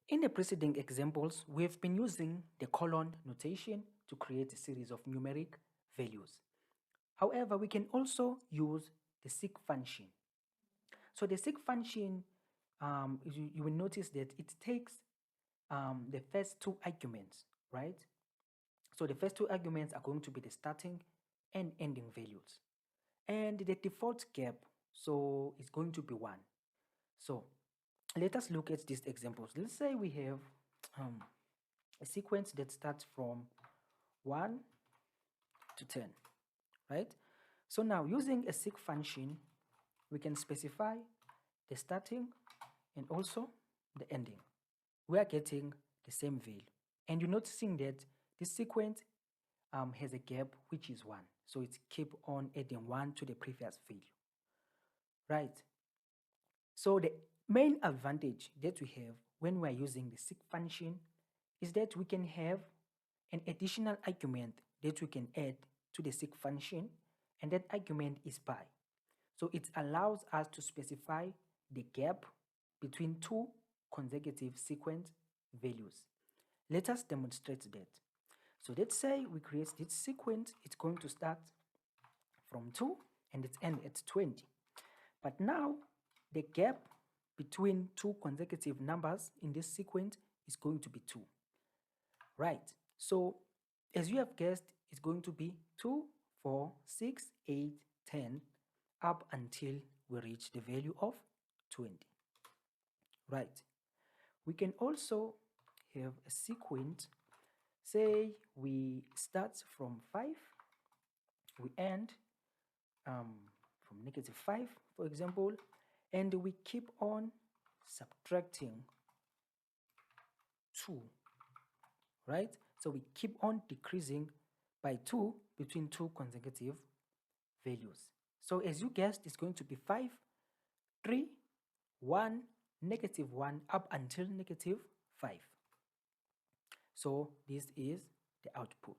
In the preceding examples, we've been using the colon notation to create a series of numeric values. However, we can also use the seek function. So the seek function, you will notice that it takes the first two arguments, right? So the first two arguments are going to be the starting and ending values. And the default gap, so it's going to be 1. So let us look at these examples. Let's say we have a sequence that starts from 1 to 10, right? So now using a seek function, we can specify the starting and also the ending. We are getting the same value. And you're noticing that this sequence has a gap which is 1. So it keep on adding 1 to the previous value, right? So the main advantage that we have when we are using the seek function is that we can have an additional argument that we can add to the seek function, and that argument is pi. So it allows us to specify the gap between two consecutive sequence values. Let us demonstrate that. So let's say we create this sequence. It's going to start from 2 and it's end at 20. But now the gap between two consecutive numbers in this sequence is going to be 2. Right. So as you have guessed, it's going to be 2, 4, 6, 8, 10 up until we reach the value of 20. Right. We can also have a sequence. Say we start from 5, we end from -5, for example, and we keep on subtracting 2, right? So we keep on decreasing by 2 between two consecutive values. So as you guessed, it's going to be 5, 3, 1, -1 up until -5. So this is the output.